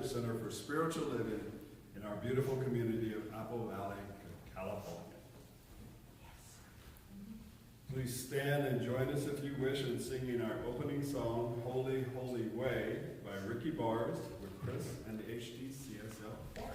flagship center for spiritual living in our beautiful community of Apple Valley, California. Please stand and join us if you wish in singing our opening song, Holy, Holy Way, by Ricky Bars with Chris and the HDCSL Choir.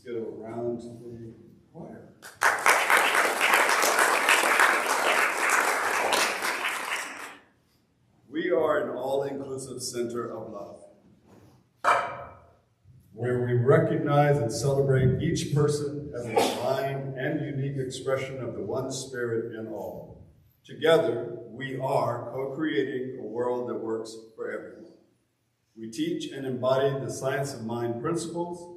Go around the choir. We are an all-inclusive center of love, where we recognize and celebrate each person as a divine and unique expression of the one spirit in all. Together, we are co-creating a world that works for everyone. We teach and embody the science of mind principles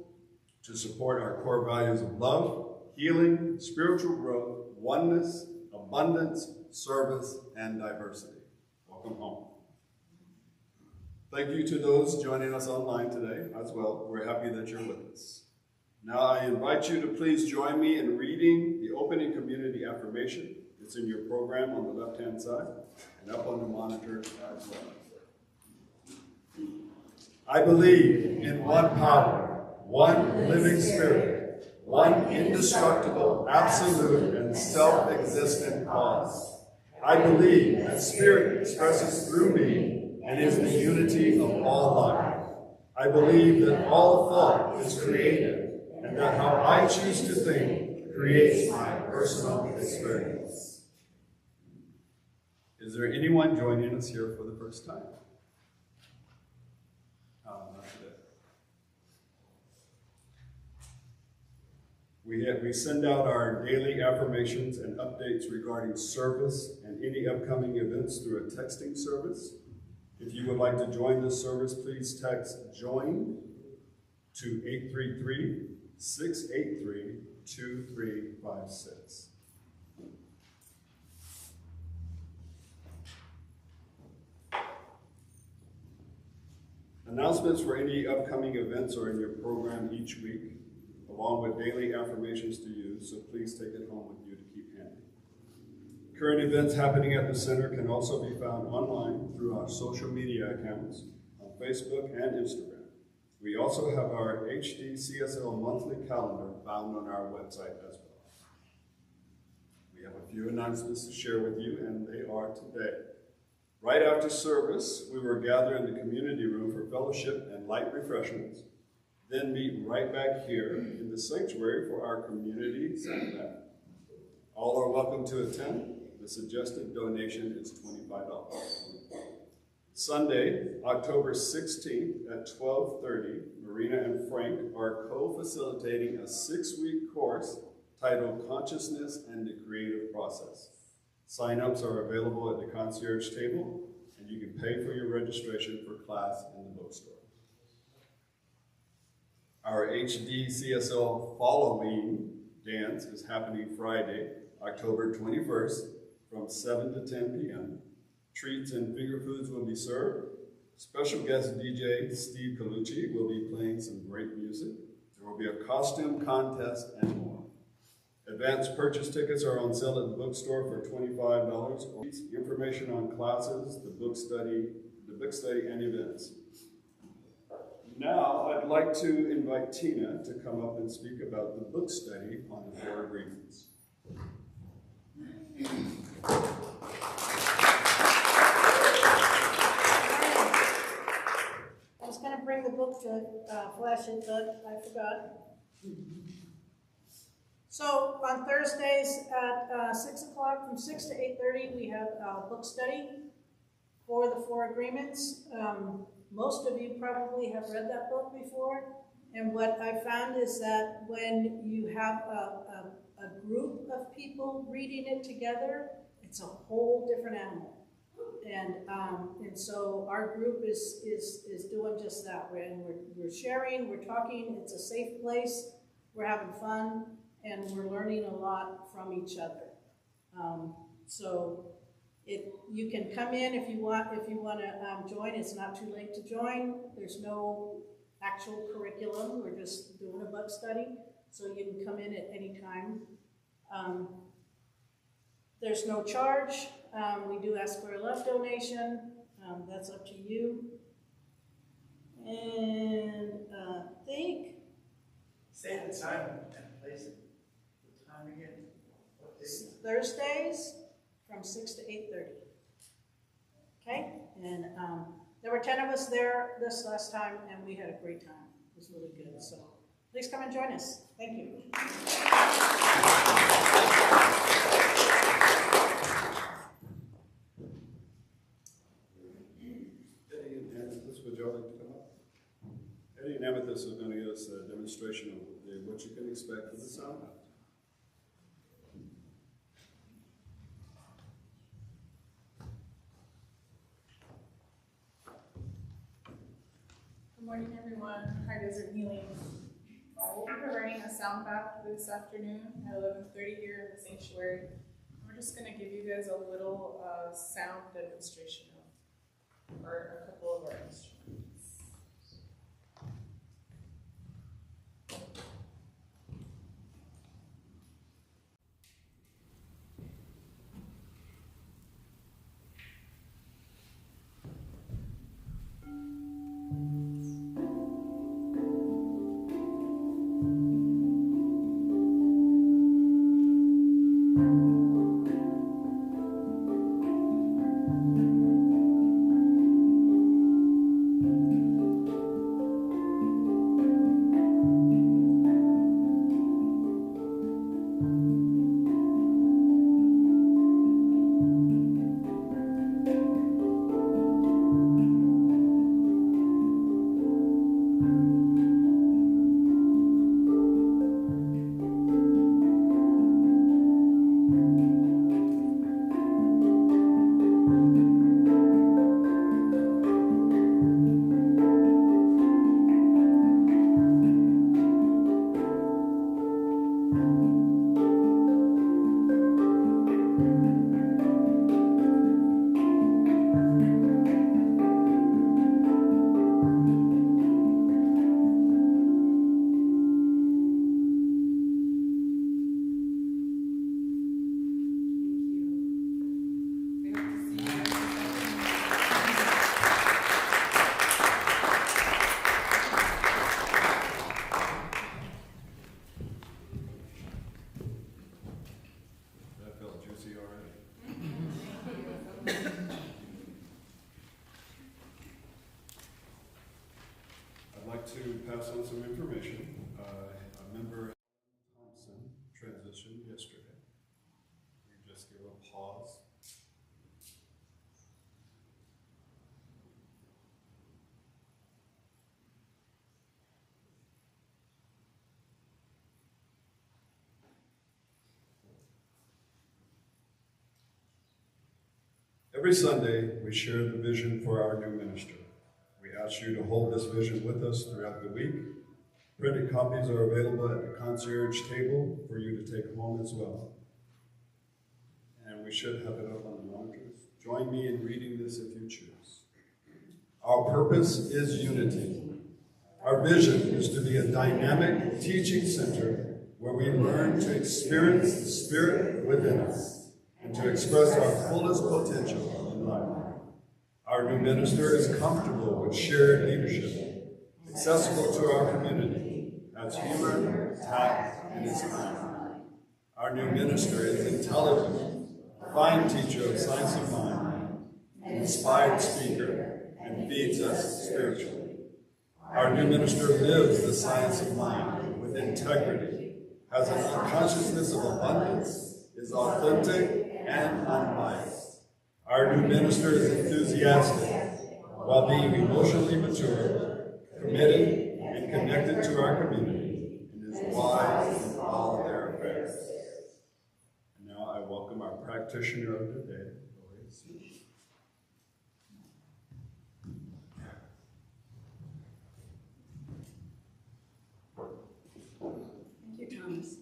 to support our core values of love, healing, spiritual growth, oneness, abundance, service, and diversity. Welcome home. Thank you to those joining us online today as well. We're happy that you're with us. Now I invite you to please join me in reading the opening community affirmation. It's in your program on the left-hand side and up on the monitor as well. I believe in one power, one living spirit, one indestructible, absolute, and self-existent cause. I believe that spirit expresses through me and is the unity of all life. I believe that all thought is creative and that how I choose to think creates my personal experience. Is there anyone joining us here for the first time? Not today. We send out our daily affirmations and updates regarding service and any upcoming events through a texting service. If you would like to join this service, please text JOIN to 833-683-2356. Announcements for any upcoming events are in your program each week, along with daily affirmations to use, so please take it home with you to keep handy. Current events happening at the center can also be found online through our social media accounts on Facebook and Instagram. We also have our HDCSL monthly calendar found on our website as well. We have a few announcements to share with you, and they are today. Right after service, we will gather in the community room for fellowship and light refreshments, then meet right back here in the sanctuary for our community Saturday. All are welcome to attend. The suggested donation is $25. Sunday, October 16th at 12:30, Marina and Frank are co-facilitating a 6-week course titled Consciousness and the Creative Process. Sign-ups are available at the concierge table, and you can pay for your registration for class in the bookstore. Our HDCSL Halloween dance is happening Friday, October 21st from 7 to 10 p.m. Treats and finger foods will be served. Special guest DJ Steve Colucci will be playing some great music. There will be a costume contest and more. Advanced purchase tickets are on sale at the bookstore for $25. Information on classes, the book study and events. Now I'd like to invite Tina to come up and speak about the book study on the 4 agreements. I was going to bring the book to flash it, but I forgot. So on Thursdays at 6 o'clock, from 6 to 8:30, we have a book study for the 4 agreements. Most of you probably have read that book before, and what I found is that when you have a group of people reading it together, it's a whole different animal. And so our group is doing just that. We're sharing, we're talking. It's a safe place. We're having fun, and we're learning a lot from each other. So you can come in if you want to join. It's not too late to join. There's no actual curriculum. We're just doing a book study, so you can come in at any time. There's no charge. We do ask for a love donation. That's up to you. And say the time and place it. The time again. What day? Thursdays from 6 to 8:30. Okay? And there were 10 of us there this last time, and we had a great time. It was really good. So please come and join us. Thank you. Would you all like to come up? Eddie and Amethyst are going to give us a demonstration of what you can expect from the sound. Good morning, everyone. High Desert Healing. We'll be providing a sound bath this afternoon at 11:30 here in the sanctuary. We're just going to give you guys a little sound demonstration of a couple of our instruments. like to pass on some information. A member, Thompson, transitioned yesterday. We just give a pause. Every Sunday, we share the vision for our new minister. We ask you to hold this vision with us throughout the week. Printed copies are available at the concierge table for you to take home as well. And we should have it up on the monitors. Join me in reading this if you choose. Our purpose is unity. Our vision is to be a dynamic teaching center where we learn to experience the Spirit within us and to express our fullest potential in life. Our new minister is comfortable with shared leadership, accessible to our community, has humor, tact, and is kind. Our new minister is intelligent, a fine teacher of science of mind, an inspired speaker, and feeds us spiritually. Our new minister lives the science of mind with integrity, has an unconsciousness of abundance, is authentic and unbiased. Our new minister is enthusiastic while being emotionally mature, committed, and connected to our community, and is wise in all their affairs. And now I welcome our practitioner of the day, Thank you, Thomas.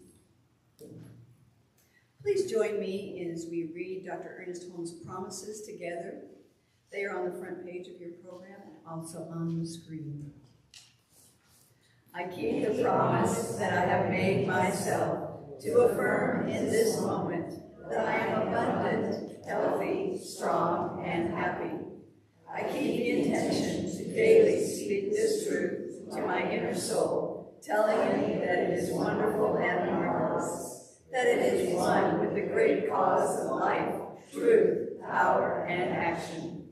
Please join me as we read Dr. Ernest Holmes' promises together. They are on the front page of your program and also on the screen. I keep the promise that I have made myself to affirm in this moment that I am abundant, healthy, strong, and happy. I keep the intention to daily speak this truth to my inner soul, telling it that it is wonderful and marvelous, that it is one with the great cause of life, truth, power, and action.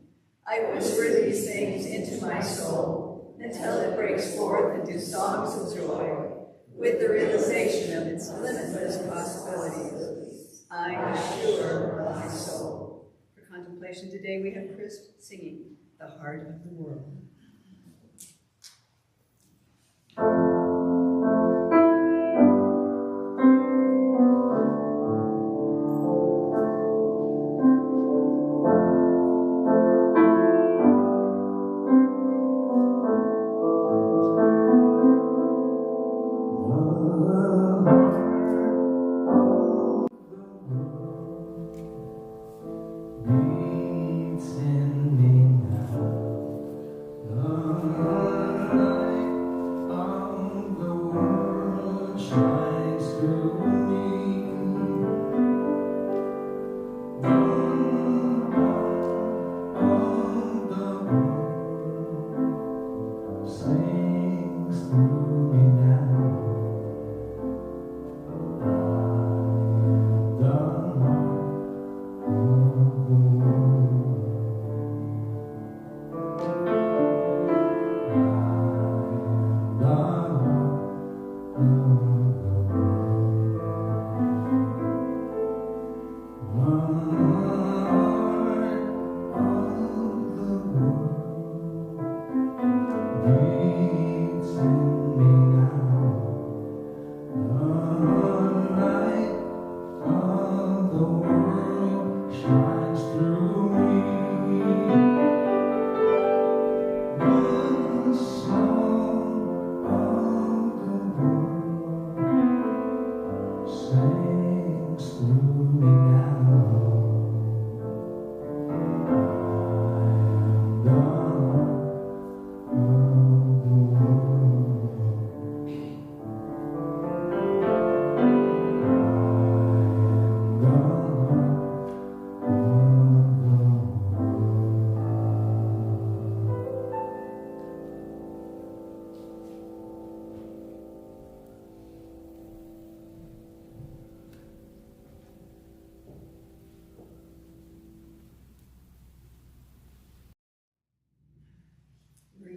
I whisper these things into my soul until it breaks forth into songs of joy with the realization of its limitless possibilities. I assure my soul. For contemplation today, we have Chris singing The Heart of the World. Beats in me now, the night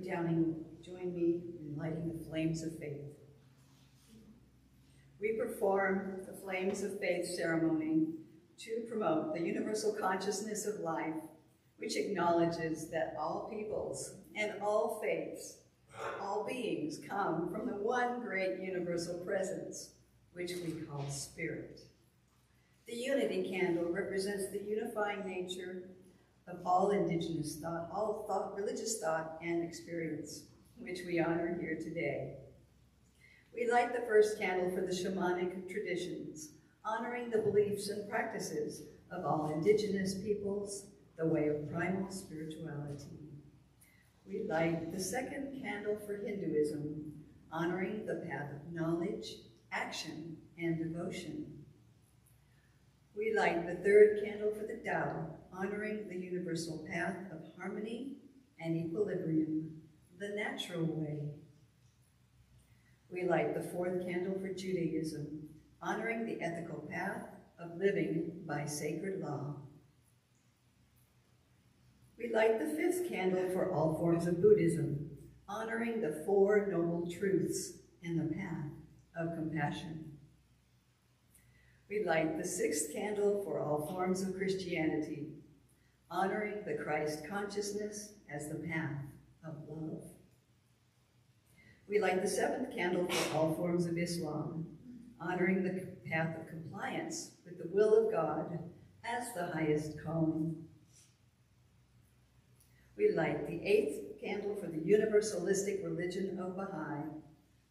join me in lighting the flames of faith. We perform the Flames of Faith ceremony to promote the universal consciousness of life, which acknowledges that all peoples and all faiths, all beings come from the one great universal presence, which we call Spirit. The unity candle represents the unifying nature of all indigenous thought, all thought, religious thought and experience, which we honor here today. We light the first candle for the shamanic traditions, honoring the beliefs and practices of all indigenous peoples, the way of primal spirituality. We light the second candle for Hinduism, honoring the path of knowledge, action, and devotion. We light the third candle for the Tao, honoring the universal path of harmony and equilibrium, the natural way. We light the fourth candle for Judaism, honoring the ethical path of living by sacred law. We light the fifth candle for all forms of Buddhism, honoring the Four Noble Truths and the path of compassion. We light the sixth candle for all forms of Christianity, honoring the Christ consciousness as the path of love. We light the seventh candle for all forms of Islam, honoring the path of compliance with the will of God as the highest calling. We light the eighth candle for the universalistic religion of Baha'i,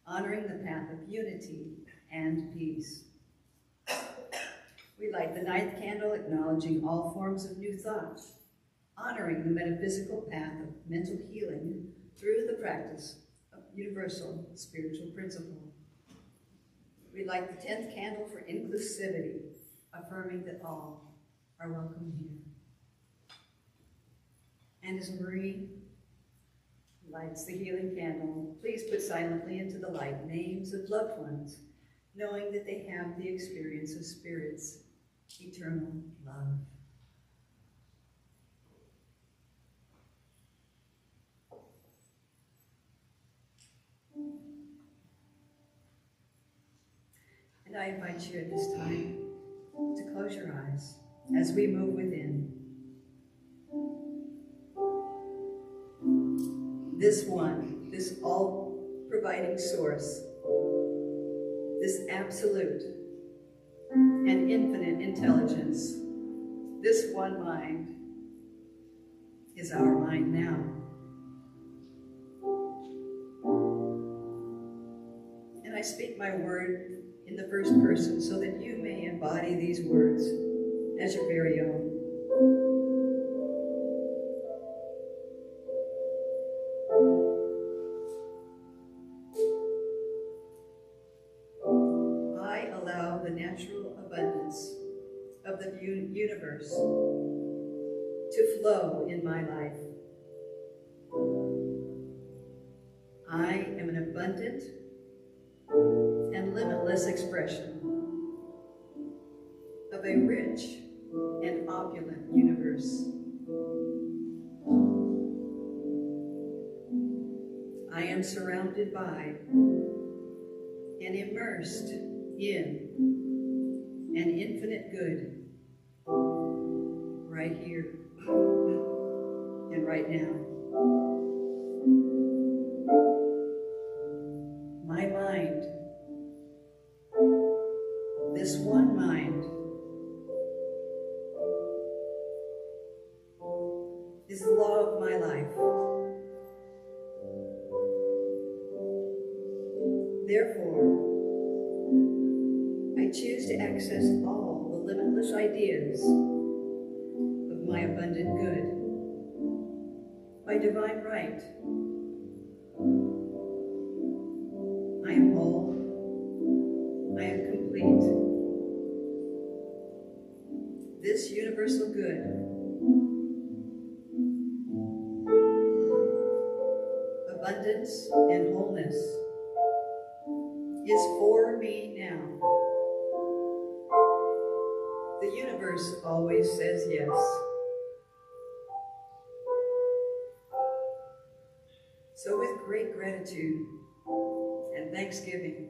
honoring the path of unity and peace. We light the ninth candle, acknowledging all forms of new thought, honoring the metaphysical path of mental healing through the practice of universal spiritual principle. We light the 10th candle for inclusivity, affirming that all are welcome here. And as Marie lights the healing candle, please put silently into the light names of loved ones, knowing that they have the experience of Spirit's eternal love. And I invite you at this time to close your eyes as we move within. This one, this all-providing source, this absolute and infinite intelligence, this one mind is our mind now. And I speak my word in the first person so that you may embody these words as your very own. I allow the natural abundance of the universe to flow in my life. I am an abundant and limitless expression of a rich and opulent universe. I am surrounded by and immersed in an infinite good right here and right now. My mind, this one mind, is the law of my life. Therefore, I choose to access all the limitless ideas of my abundant good by divine right. I am whole. I am complete. This universal good abundance and wholeness is for me now. The universe always says yes. So with great gratitude and thanksgiving,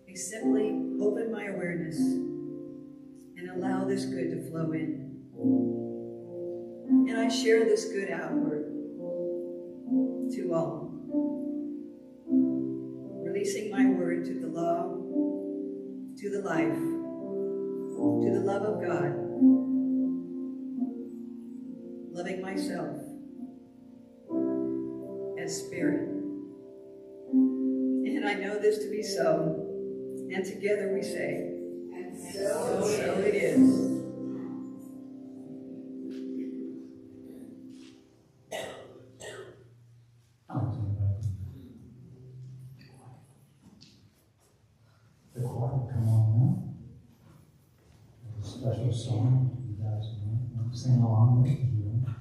I simply open my awareness and allow this good to flow in. And I share this good outward to all, releasing my word to the law, to the life, to the love of God, loving myself as spirit. And I know this to be so, and together we say, and so it is. The choir will come on now. There's a special song you guys want to sing along with if you want.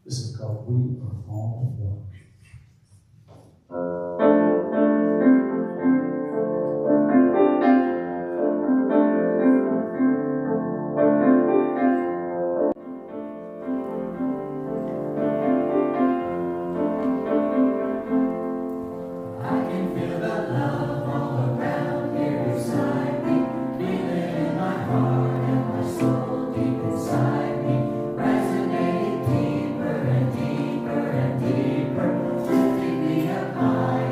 This is called We Are All One. Deeper and deeper, lifting me up high.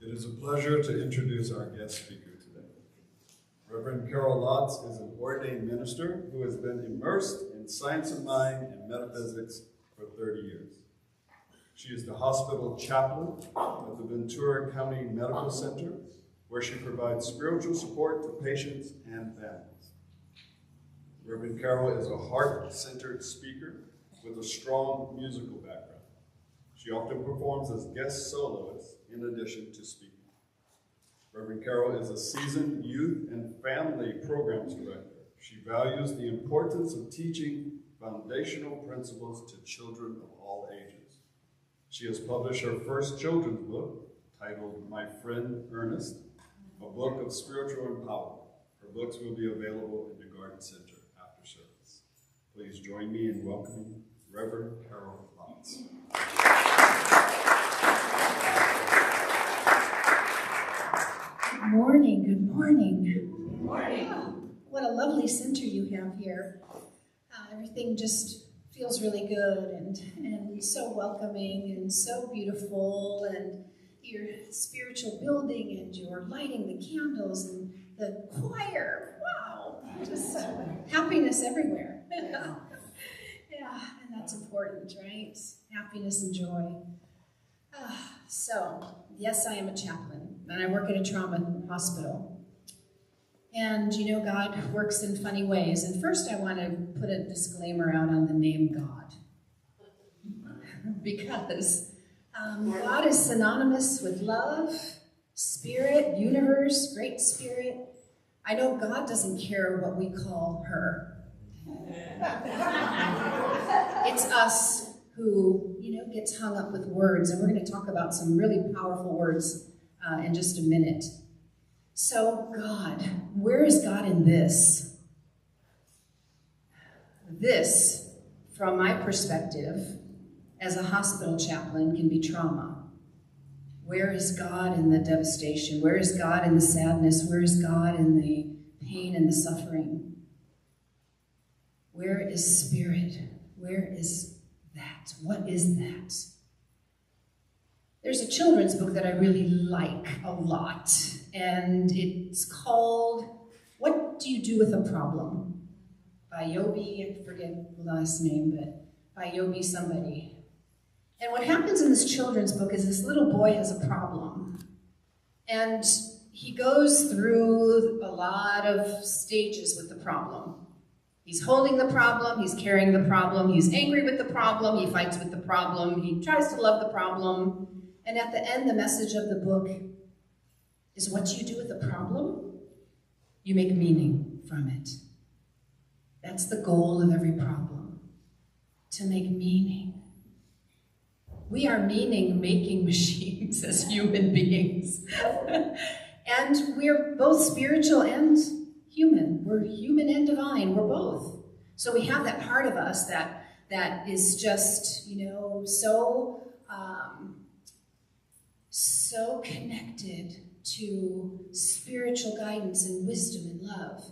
It is a pleasure to introduce our guest speaker today. Reverend Carol Lotz is an ordained minister who has been immersed in science of mind and metaphysics for 30 years. She is the hospital chaplain at the Ventura County Medical Center, where she provides spiritual support to patients and families. Reverend Carol is a heart-centered speaker with a strong musical background. She often performs as guest soloist in addition to speaking. Reverend Carol is a seasoned youth and family programs director. She values the importance of teaching foundational principles to children of all ages. She has published her first children's book, titled My Friend Ernest, a book of spiritual empowerment. Her books will be available in the Garden Center after service. Please join me in welcoming Reverend Carol Lotz. Good morning, good morning. Good morning. What a lovely center you have here. Everything just feels really good and so welcoming and so beautiful, and your spiritual building and your lighting the candles and the choir. Wow, just happiness everywhere. Yeah, and that's important, right? Happiness and joy. So, yes, I am a chaplain, and I work at a trauma hospital. And, you know, God works in funny ways. And first, I want to put a disclaimer out on the name God. Because God is synonymous with love, spirit, universe, great spirit. I know God doesn't care what we call her. It's us who, you know, gets hung up with words. And we're going to talk about some really powerful words in just a minute. So, God, where is God in this? This, from my perspective, as a hospital chaplain, can be trauma. Where is God in the devastation? Where is God in the sadness? Where is God in the pain and the suffering? Where is spirit? Where is that? What is that? There's a children's book that I really like a lot, and it's called What Do You Do With a Problem? By Yobi, I forget the last name, but by Yobi somebody. And what happens in this children's book is this little boy has a problem, and he goes through a lot of stages with the problem. He's holding the problem, he's carrying the problem, he's angry with the problem, he fights with the problem, he tries to love the problem. And at the end, the message of the book is what you do with the problem, you make meaning from it. That's the goal of every problem, to make meaning. We are meaning-making machines as human beings. And we're both spiritual and human. We're human and divine. We're both. So we have that part of us that is just, you know, so connected to spiritual guidance and wisdom and love.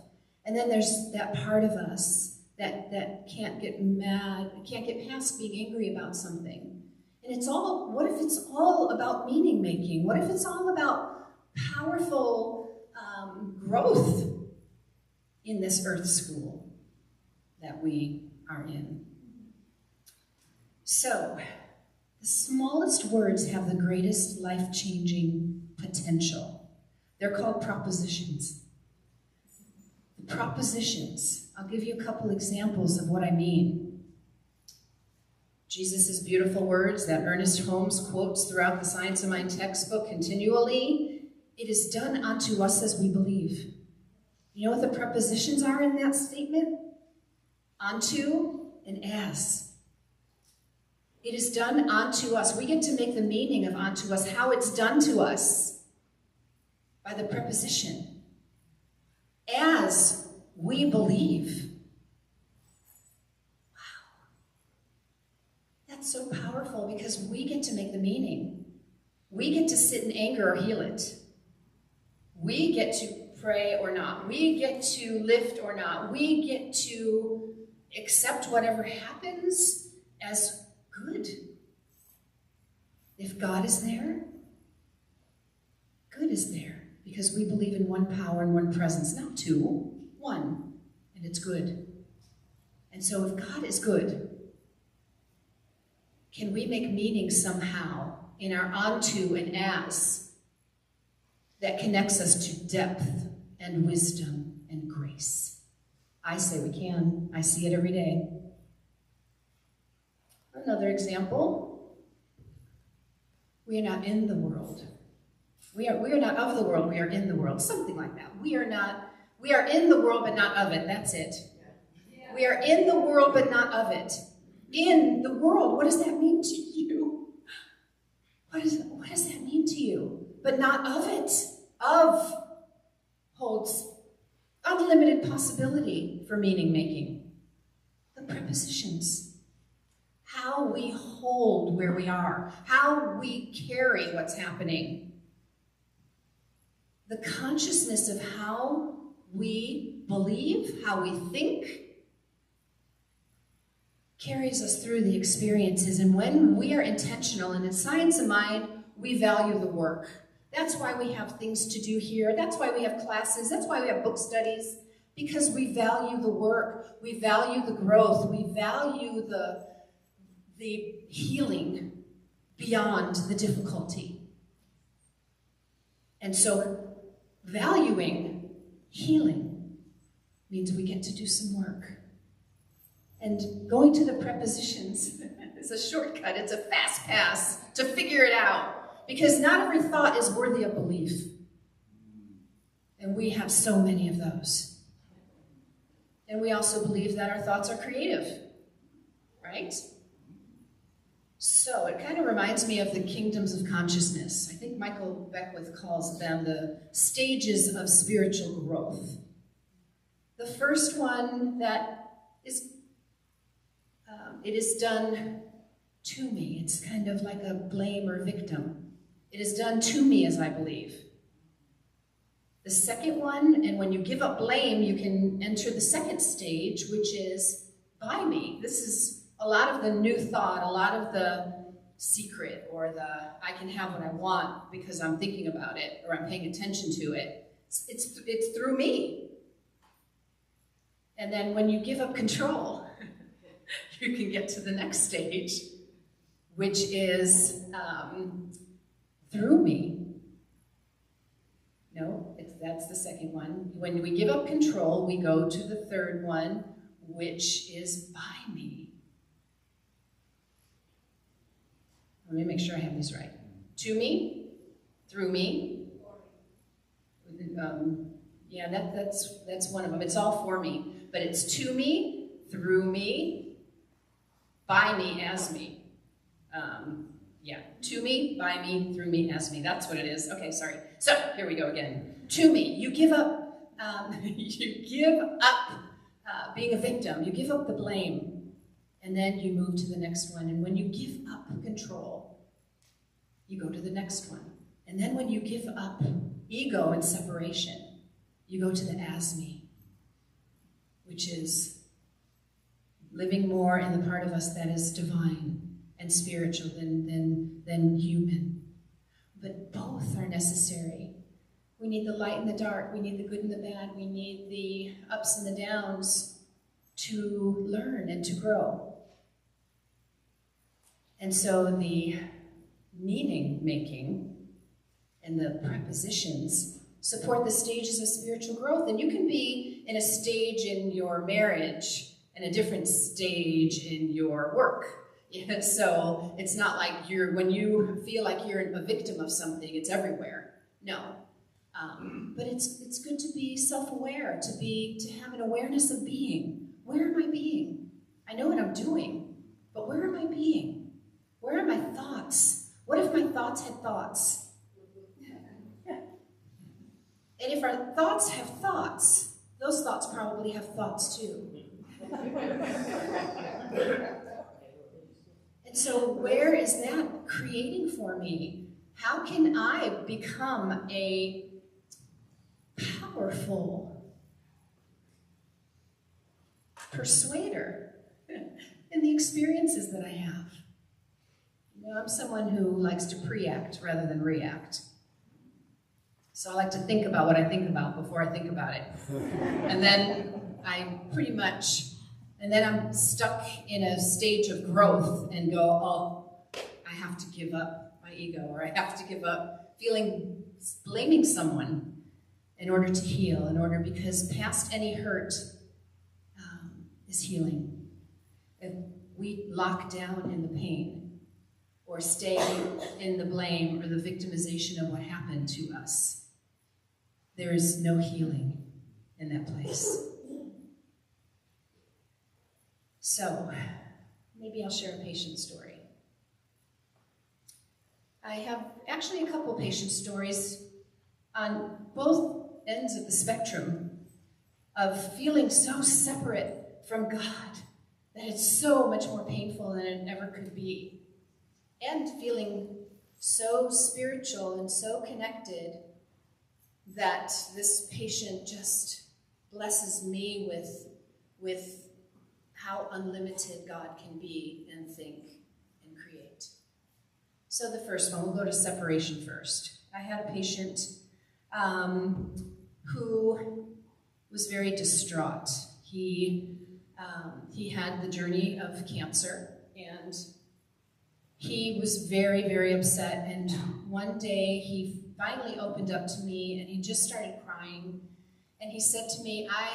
And then there's that part of us that can't get mad, can't get past being angry about something. And it's all, what if it's all about meaning making? What if it's all about powerful growth in this earth school that we are in? So, the smallest words have the greatest life-changing potential. They're called propositions. The propositions, I'll give you a couple examples of what I mean. Jesus' beautiful words that Ernest Holmes quotes throughout the Science of Mind textbook continually, it is done unto us as we believe. You know what the prepositions are in that statement? Unto and as. It is done unto us. We get to make the meaning of unto us, how it's done to us, by the preposition. As we believe. Wow. That's so powerful because we get to make the meaning. We get to sit in anger or heal it. We get to pray or not. We get to lift or not. We get to accept whatever happens as good. If God is there, Good is there because we believe in one power and one presence, not two, one, and it's good. And so if God is good, can we make meaning somehow in our onto and as that connects us to depth and wisdom and grace? I say we can. I see it every day. Another example, we are not in the world. We are not of the world, we are in the world. Something like that. We are in the world, but not of it. That's it. We are in the world, but not of it. In the world, what does that mean to you? What does that mean to you? But not of it. Of holds unlimited possibility for meaning making. The prepositions. How we hold where we are. How we carry what's happening. The consciousness of how we believe, how we think, carries us through the experiences. And when we are intentional, and in Science of Mind, we value the work. That's why we have things to do here. That's why we have classes. That's why we have book studies, because we value the work. We value the growth. We value the healing beyond the difficulty. And so valuing healing means we get to do some work. And going to the prepositions is a shortcut. It's a fast pass to figure it out. Because not every thought is worthy of belief. And we have so many of those. And we also believe that our thoughts are creative, right? So it kind of reminds me of the kingdoms of consciousness. I think Michael Beckwith calls them the stages of spiritual growth. The first one that is, it is done to me. It's kind of like a blame or victim. It is done to me as I believe. The second one, and when you give up blame, you can enter the second stage, which is by me. This is a lot of the new thought, a lot of the secret, or the I can have what I want because I'm thinking about it or I'm paying attention to it. It's through me. And then when you give up control, you can get to the next stage, which is through me. No, that's the second one. When we give up control, we go to the third one, which is by me. Let me make sure I have these right. To me, through me. Yeah, that's one of them. It's all for me, but it's to me, through me, by me, as me. Yeah, to me, by me, through me, as me. That's what it is. Okay, sorry. So here we go again. To me, you give up. You give up being a victim. You give up the blame, and then you move to the next one. And when you give up control, you go to the next one. And then when you give up ego and separation, you go to the as me, which is living more in the part of us that is divine and spiritual than human. But both are necessary. We need the light and the dark. We need the good and the bad. We need the ups and the downs to learn and to grow. And so the meaning making and the prepositions support the stages of spiritual growth. And you can be in a stage in your marriage and a different stage in your work. Yeah, so it's not like when you feel like you're a victim of something, it's everywhere. No. But it's good to be self-aware, to have an awareness of being. Where am I being? I know what I'm doing, but where am I being? Where are my thoughts? What if my thoughts had thoughts? And if our thoughts have thoughts, those thoughts probably have thoughts too. And so where is that creating for me? How can I become a powerful persuader in the experiences that I have? You know, I'm someone who likes to pre-act rather than react. So I like to think about what I think about before I think about it. And then and then I'm stuck in a stage of growth and go, oh, I have to give up my ego, or I have to give up blaming someone in order to heal, because past any hurt is healing. If we lock down in the pain or stay in the blame or the victimization of what happened to us, there is no healing in that place. So, maybe I'll share a patient story. I have actually a couple patient stories on both ends of the spectrum of feeling so separate from God that it's so much more painful than it ever could be, and feeling so spiritual and so connected that this patient just blesses me with how unlimited God can be and think and create. So the first one, we'll go to separation first. I had a patient who was very distraught. He had the journey of cancer, and he was very, very upset. And one day he finally opened up to me, and he just started crying. And he said to me, I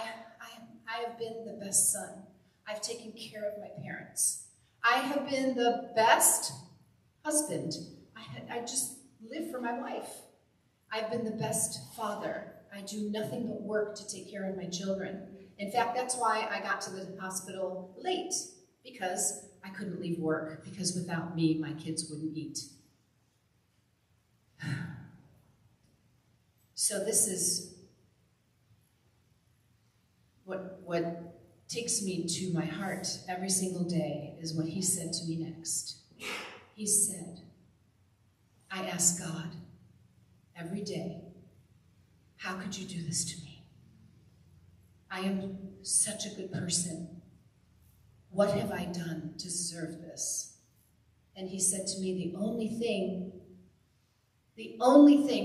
have been the best son. I've taken care of my parents. I have been the best husband. I just live for my wife. I've been the best father. I do nothing but work to take care of my children. In fact, that's why I got to the hospital late, because I couldn't leave work, because without me, my kids wouldn't eat. So this is what takes me to my heart every single day, is what he said to me next. He said, I ask God every day, how could you do this to me? I am such a good person. What have I done to deserve this? And he said to me, the only thing,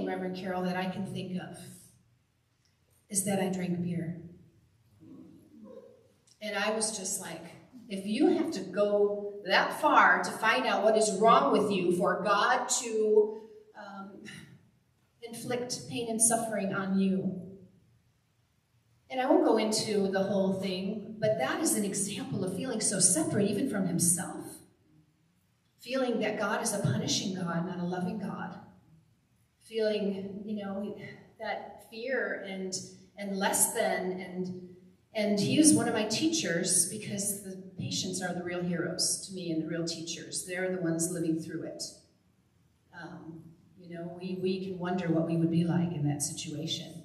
Reverend Carol, that I can think of is that I drink beer. And I was just like, if you have to go that far to find out what is wrong with you for God to inflict pain and suffering on you. And I won't go into the whole thing, but that is an example of feeling so separate even from himself. Feeling that God is a punishing God, not a loving God. Feeling, that fear and less than, and he was one of my teachers, because the patients are the real heroes to me and the real teachers. They're the ones living through it. We can wonder what we would be like in that situation.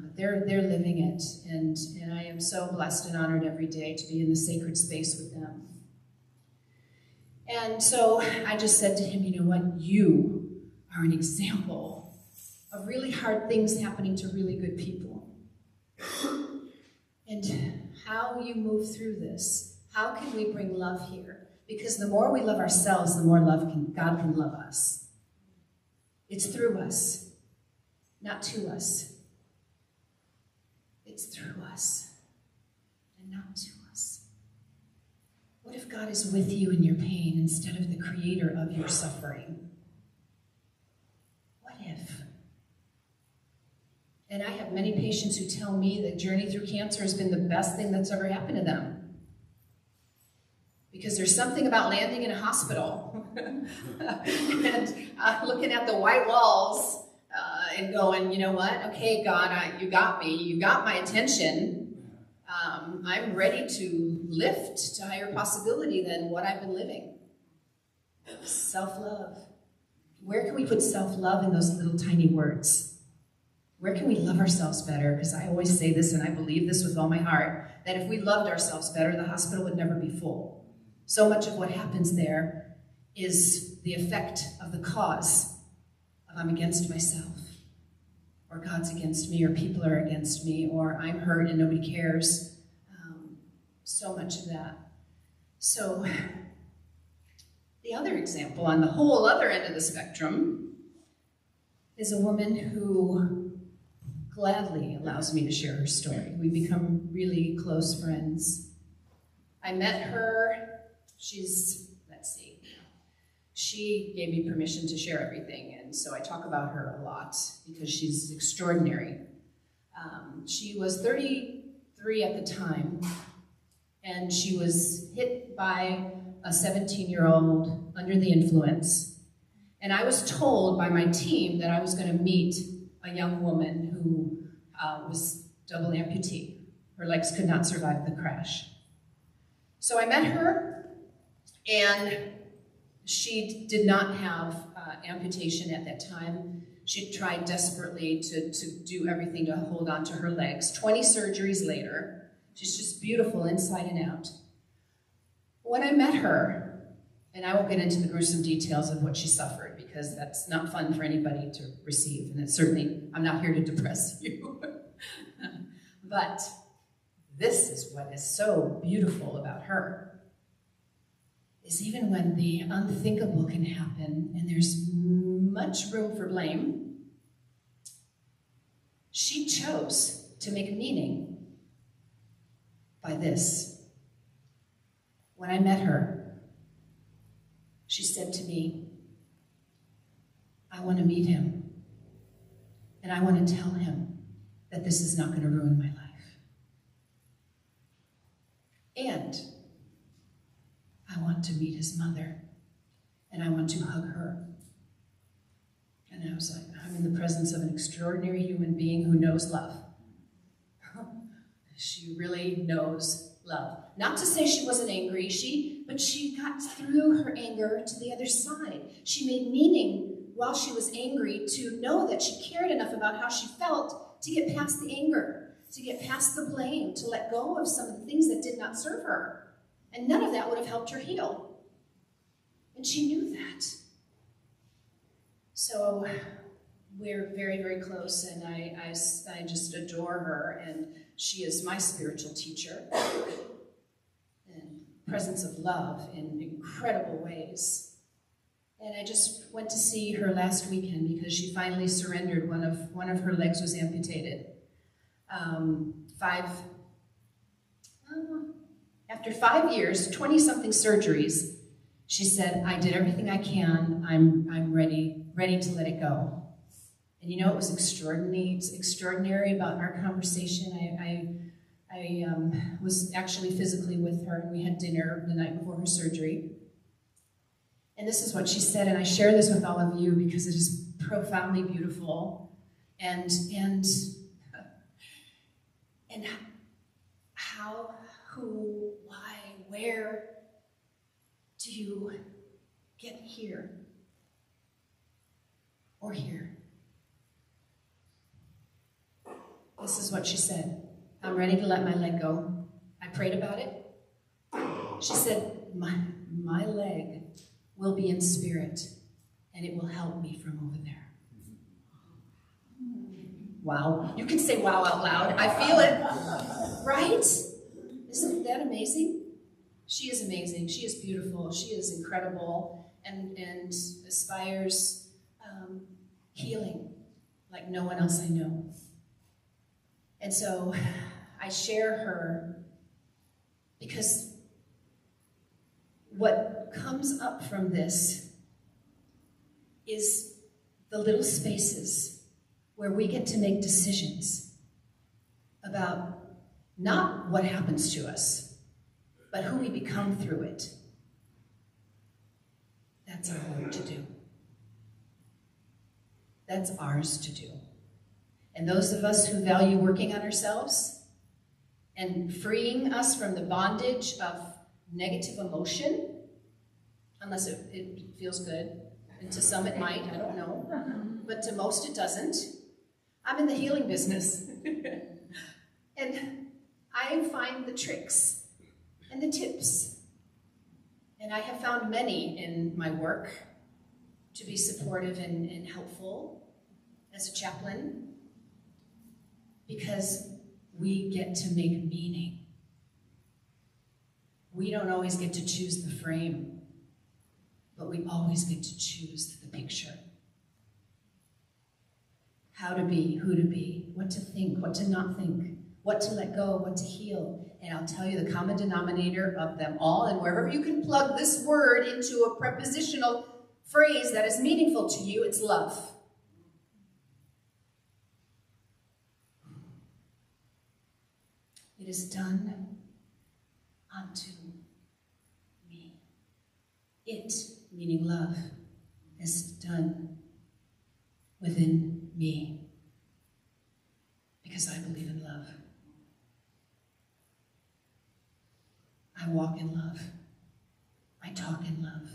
But they're living it, and I am so blessed and honored every day to be in the sacred space with them. And so I just said to him, you know what? You are an example of really hard things happening to really good people. And how you move through this, how can we bring love here? Because the more we love ourselves, the more God can love us. It's through us, not to us. It's through us and not to us. What if God is with you in your pain instead of the creator of your suffering? What if? And I have many patients who tell me that journey through cancer has been the best thing that's ever happened to them. Because there's something about landing in a hospital and looking at the white walls and going, you know what? Okay, God, you got me. You got my attention. I'm ready to lift to higher possibility than what I've been living. Self-love. Where can we put self-love in those little tiny words? Where can we love ourselves better? Because I always say this, and I believe this with all my heart, that if we loved ourselves better, the hospital would never be full. So much of what happens there is the effect of the cause of I'm against myself, or God's against me, or people are against me, or I'm hurt and nobody cares. So much of that. So the other example on the whole other end of the spectrum is a woman who gladly allows me to share her story. We become really close friends. I met her, she gave me permission to share everything, and so I talk about her a lot because she's extraordinary. She was 33 at the time, and she was hit by a 17-year-old under the influence. And I was told by my team that I was going to meet a young woman who was double amputee. Her legs could not survive the crash. So I met her, and she did not have amputation at that time. She tried desperately to do everything to hold on to her legs. 20 surgeries later, she's just beautiful inside and out. When I met her, and I won't get into the gruesome details of what she suffered because that's not fun for anybody to receive, and it's certainly, I'm not here to depress you. But this is what is so beautiful about her, is even when the unthinkable can happen and there's much room for blame, she chose to make meaning by this. When I met her, she said to me, I want to meet him, and I want to tell him that this is not going to ruin my life. And I want to meet his mother, and I want to hug her. And I was like, I'm in the presence of an extraordinary human being who knows love. She really knows love. Not to say she wasn't angry, but she got through her anger to the other side. She made meaning while she was angry to know that she cared enough about how she felt to get past the anger, to get past the blame, to let go of some of the things that did not serve her. And none of that would have helped her heal. And she knew that. So we're very, very close, and I just adore her, and she is my spiritual teacher. And presence of love in incredible ways. And I just went to see her last weekend because she finally surrendered. One of her legs was amputated. After 5 years, 20-something surgeries, she said, I did everything I can. I'm ready to let it go. And you know, it was extraordinary about our conversation. I was actually physically with her, and we had dinner the night before her surgery. And this is what she said, and I share this with all of you because it is profoundly beautiful. And how, who, why, where do you get here or here? This is what she said. I'm ready to let my leg go. I prayed about it. She said, my leg will be in spirit, and it will help me from over there. Wow. You can say wow out loud. I feel it. Right? Isn't that amazing? She is amazing. She is beautiful. She is incredible and aspires healing like no one else I know. And so I share her because what comes up from this is the little spaces where we get to make decisions about not what happens to us, but who we become through it. That's our work to do. That's ours to do. And those of us who value working on ourselves and freeing us from the bondage of negative emotion, unless it feels good, and to some it might, I don't know, but to most it doesn't. I'm in the healing business. And I find the tricks and the tips. And I have found many in my work to be supportive and helpful as a chaplain, because we get to make meaning. We don't always get to choose the frame, but we always get to choose the picture. how to be, who to be, what to think, what to not think, what to let go, what to heal. And I'll tell you the common denominator of them all, and wherever you can plug this word into a prepositional phrase that is meaningful to you, it's love. It is done unto me. It, meaning love, is done within me because I believe in love. I walk in love. I talk in love.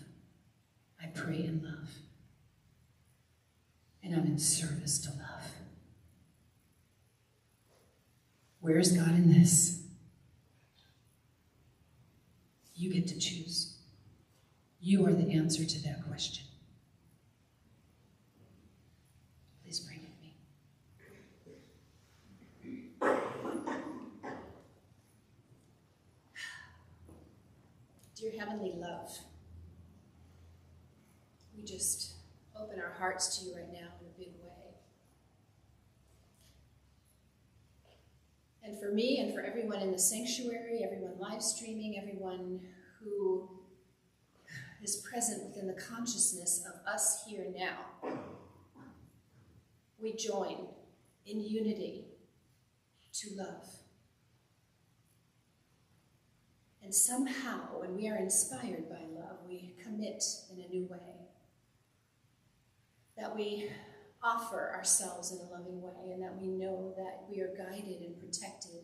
I pray in love. And I'm in service to love. Where is God in this? You get to choose. You are the answer to that question. Please pray with me. Dear Heavenly Love, we just open our hearts to you right now in a big way. And for me and for everyone in the sanctuary, everyone live streaming, everyone who is present within the consciousness of us here now, we join in unity to love. And somehow, when we are inspired by love, we commit in a new way. That we offer ourselves in a loving way, and that we know that we are guided and protected,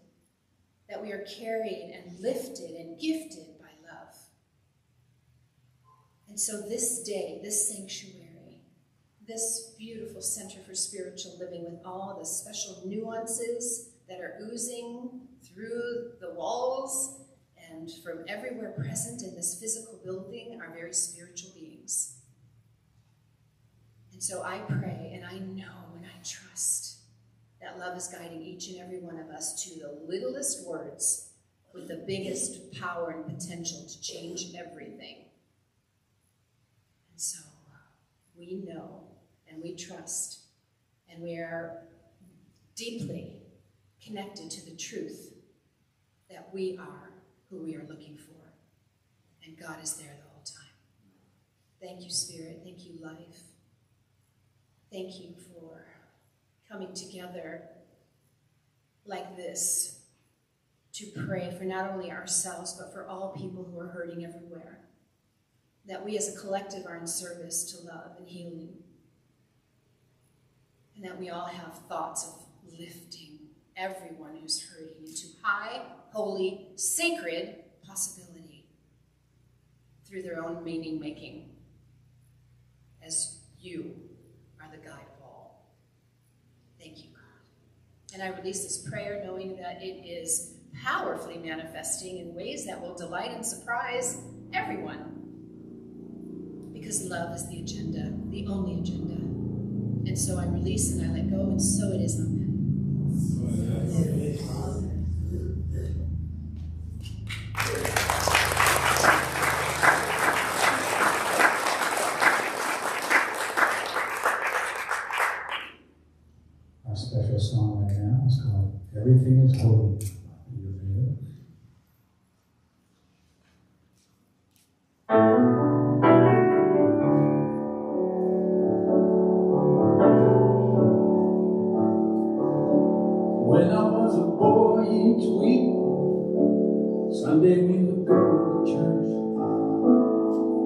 that we are carried and lifted and gifted by love. And so this day, this sanctuary, this beautiful Center for Spiritual Living with all the special nuances that are oozing through the walls and from everywhere present in this physical building are very spiritual beings. And so I pray, and I know and I trust that love is guiding each and every one of us to the littlest words with the biggest power and potential to change everything. And so we know and we trust, and we are deeply connected to the truth that we are who we are looking for. And God is there the whole time. Thank you, Spirit. Thank you, life. Thank you for coming together like this to pray for not only ourselves, but for all people who are hurting everywhere. That we as a collective are in service to love and healing. And that we all have thoughts of lifting everyone who's hurting into high, holy, sacred possibility through their own meaning making, as you are the guide of all. Thank you, God. And I release this prayer knowing that it is powerfully manifesting in ways that will delight and surprise everyone. Because love is the agenda, the only agenda. And so I release and I let go, and so it is. Amen. Our special song right now is called Everything is Holy. Are you ready? When I was a boy each week, Sunday we would go to church,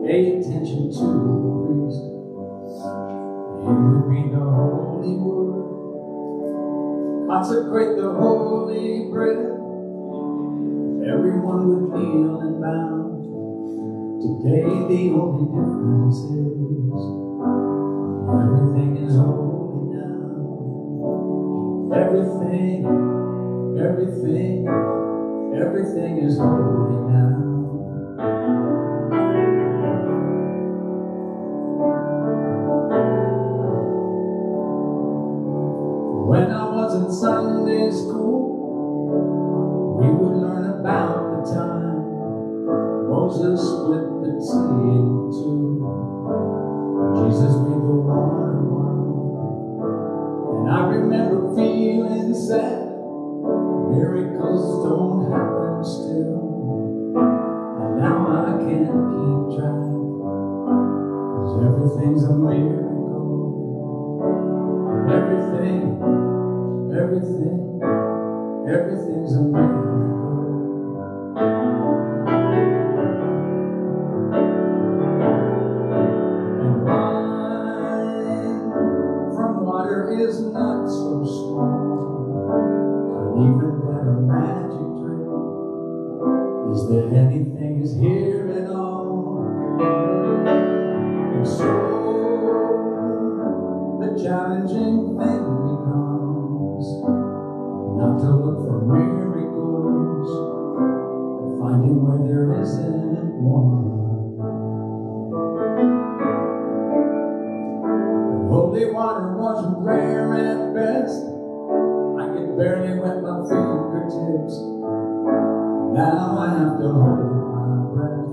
pay attention to the priest. He would read the holy word, consecrate the holy bread. Everyone would kneel and bow. Today the only difference is everything is holy now. Everything is holy now. When I was in Sunday school, we would learn about the time Moses split the sea in two, Jesus made the water wine. And I everything's a miracle. Everything's a miracle. And wine from water is not so strong. And even better magic trick is that anything is here at all. And so the challenging thing becomes not to look for miracles, but finding where there isn't one. But holy water wasn't rare at best. I could barely wet my fingertips. Now I have to hold my breath.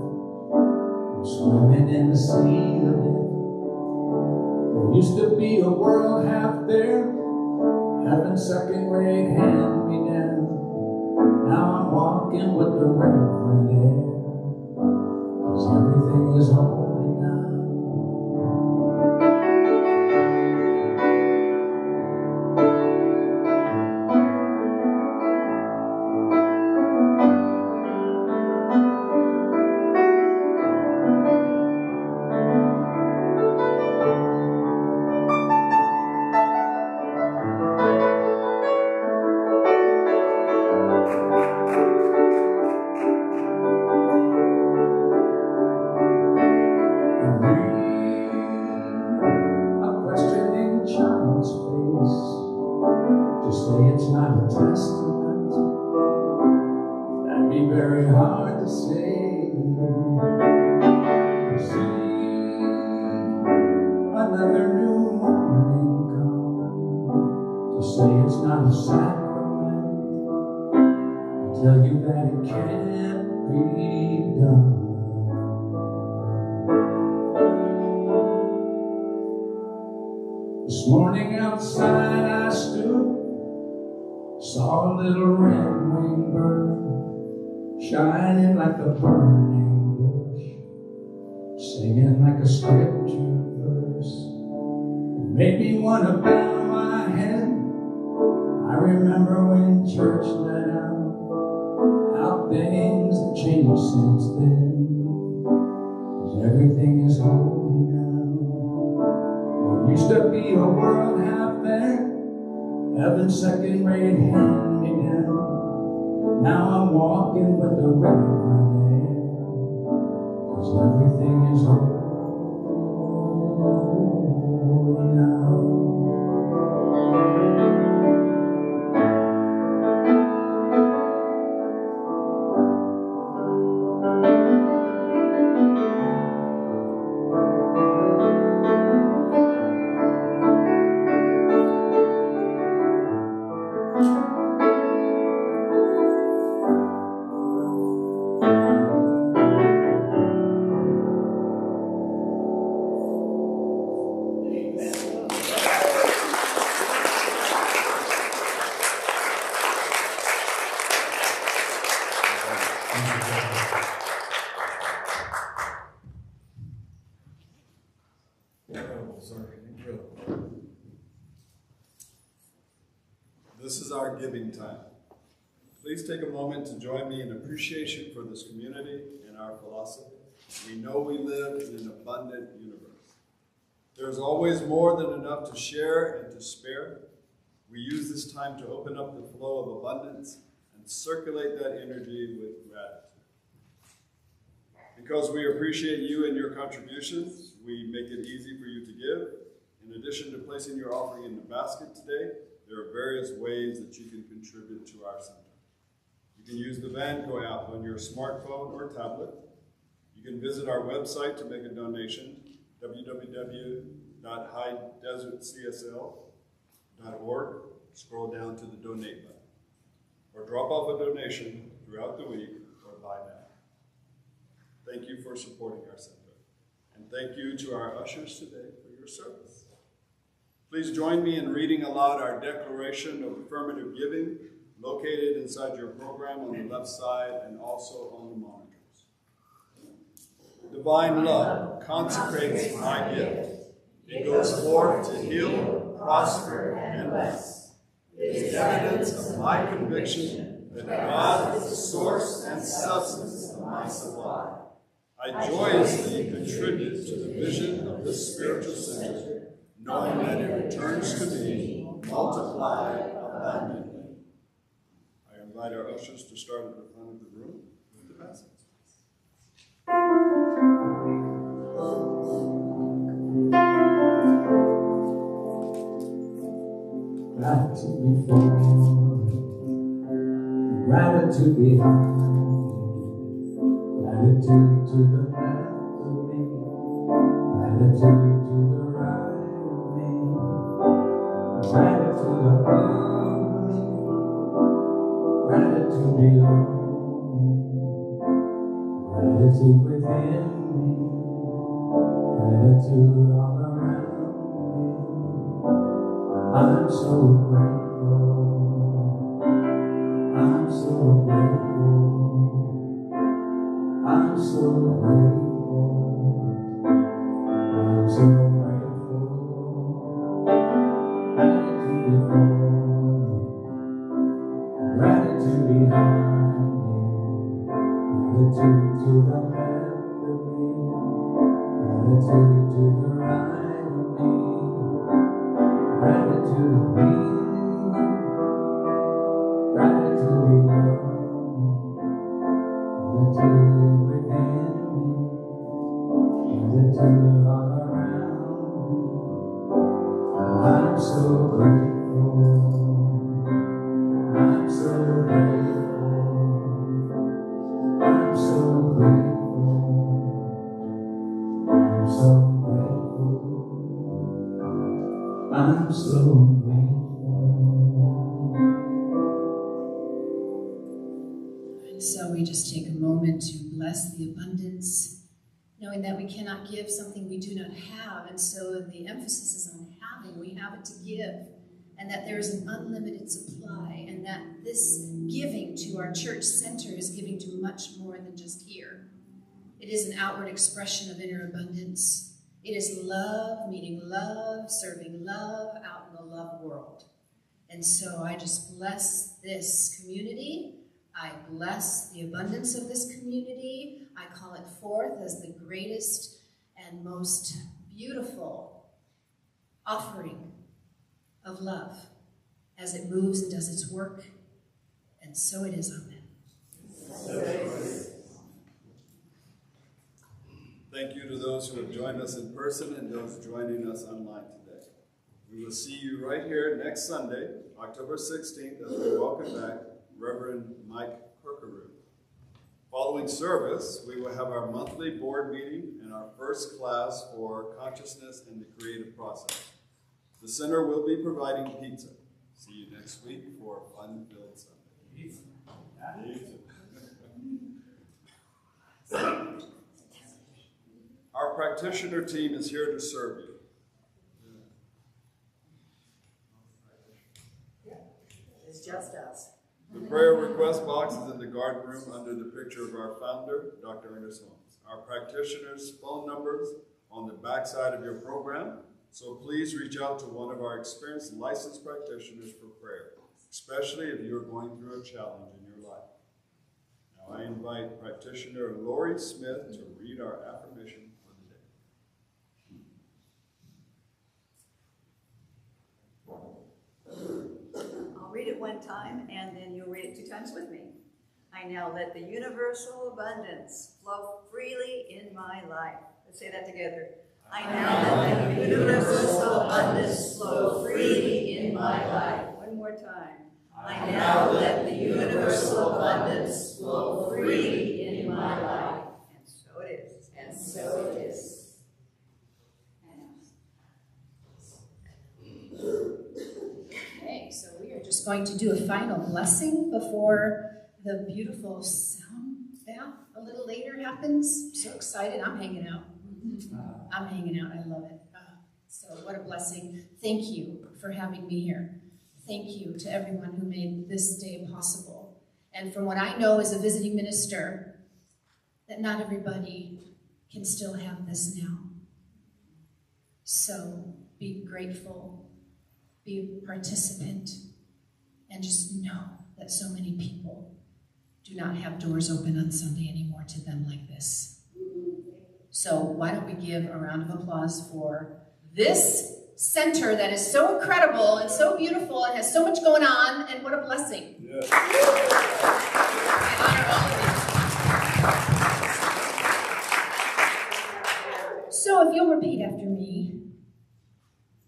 I'm swimming in the sea of it. There used to be a world half there, having second-rate hand-me-down. Now I'm walking with the reverend air, 'cause everything is holy now. This morning outside I stood, saw a little red-winged bird shining like a burning bush, singing like a scripture verse. It made me want to bow my head. I remember when church let out, how things have changed since then, 'cause everything is holy now. Used to be a world half there, having second-rate hand-me-down. Now I'm walking with the reverend air, 'cause everything is holy now. This is our giving time. Please take a moment to join me in appreciation for this community and our philosophy. We know we live in an abundant universe. There's always more than enough to share and to spare. We use this time to open up the flow of abundance and circulate that energy with gratitude. Because we appreciate you and your contributions, we make it easy for you to give. In addition to placing your offering in the basket today, there are various ways that you can contribute to our center. You can use the Vanco app on your smartphone or tablet. You can visit our website to make a donation, www.HDCSL.org. Scroll down to the donate button. Or drop off a donation throughout the week or by now. Thank you for supporting our center. And thank you to our ushers today for your service. Please join me in reading aloud our Declaration of Affirmative Giving, located inside your program on the left side and also on the monitors. The Divine love consecrates my gift. It goes forth to heal, prosper, and bless. It is evidence of my conviction that God is the source and substance of my supply. I joyously contribute to the vision of this spiritual center, knowing that it returns to me, multiplied abundantly. I invite our ushers to start at the front of the room with the message. Gratitude before, gratitude behind, gratitude to the left of me, gratitude to the right of me, gratitude above me, gratitude below me, gratitude within me, gratitude all around me. I'm so grateful, I'm so grateful, I'm so grateful, I'm so grateful. Gratitude before me, gratitude behind me, gratitude to the left of me, gratitude to the right of me. Gratitude to me, gratitude below me, gratitude within me, gratitude all around me. I'm so grateful, I'm so grateful, I'm so grateful, I'm so grateful. I'm so grateful. And so we just take a moment to bless the abundance, knowing that we cannot give something we do not have. And so the emphasis is on having. We have it to give. And that there is an unlimited supply. And that this giving to our church center is giving to much more than just here. It is an outward expression of inner abundance. It is love, meeting love, serving love out in the love world. And so I just bless this community. I bless the abundance of this community. I call it forth as the greatest and most beautiful offering of love as it moves and does its work. And so it is, amen. Thank you to those who have joined us in person and those joining us online today. We will see you right here next Sunday, October 16th, as we welcome back Reverend Mike Kirkaroo. Following service, we will have our monthly board meeting and our first class for consciousness and the creative process. The center will be providing pizza. See you next week for a fun-filled Sunday. Pizza. Our practitioner team is here to serve you. It's just us. The prayer request box is in the garden room under the picture of our founder, Dr. Ernest Holmes. Our practitioners' phone numbers on the back side of your program, so please reach out to one of our experienced licensed practitioners for prayer, especially if you're going through a challenge in your life. Now I invite practitioner Lori Smith to read our affirmation for the day. I'll read it one time, and then you'll read it 2 times with me. I now let the universal abundance flow freely in my life. Let's say that together. I now let the universal abundance flow freely in my life. One more time. I now let the universal abundance flow freely in my life. And so it is. And so it is. Okay, so we are just going to do a final blessing before the beautiful sound bath a little later happens. I'm so excited. I'm hanging out. I'm hanging out. I love it. So what a blessing. Thank you for having me here. Thank you to everyone who made this day possible. And from what I know as a visiting minister, that not everybody can still have this now. So be grateful, be a participant, and just know that so many people do not have doors open on Sunday anymore to them like this. So why don't we give a round of applause for this center that is so incredible and so beautiful and has so much going on, and what a blessing. Yes. I honor all of you. So if you'll repeat after me,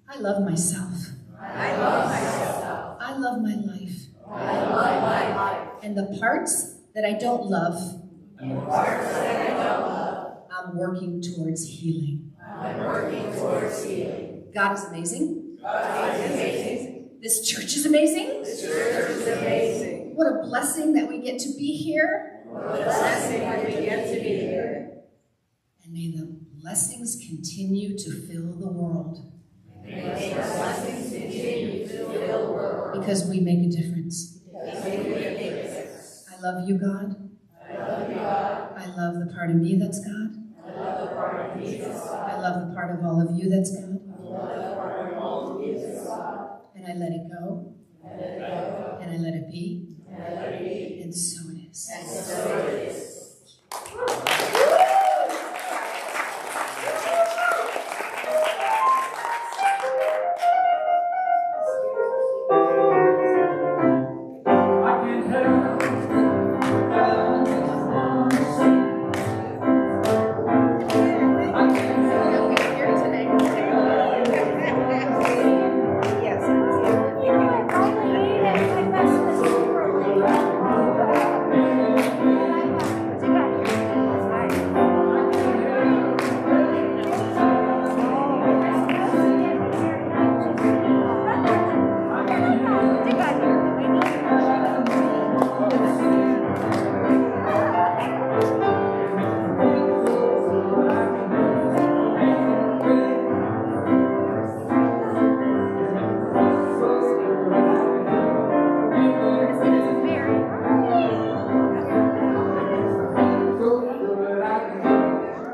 I love myself. I love myself. I love my life. I love my life. And the parts that I don't love, And the parts that I don't love, I'm working towards healing. I'm working towards healing. God is amazing. God is amazing. This church is amazing. This church is amazing. What a blessing that we get to be here. What a blessing that we get to be here. And may the blessings continue to fill the world. May the blessings continue to fill the world. Because we make a difference. Because we make a difference. I love you, God. I love you, God. I love the part of me that's God. I love the part of me that's God. I love the part of all of you that's God. I love the part of all of you that's God. And I let it go. I let it go. And I let it be. And I let it be. And so it is. And so it is.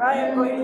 I am going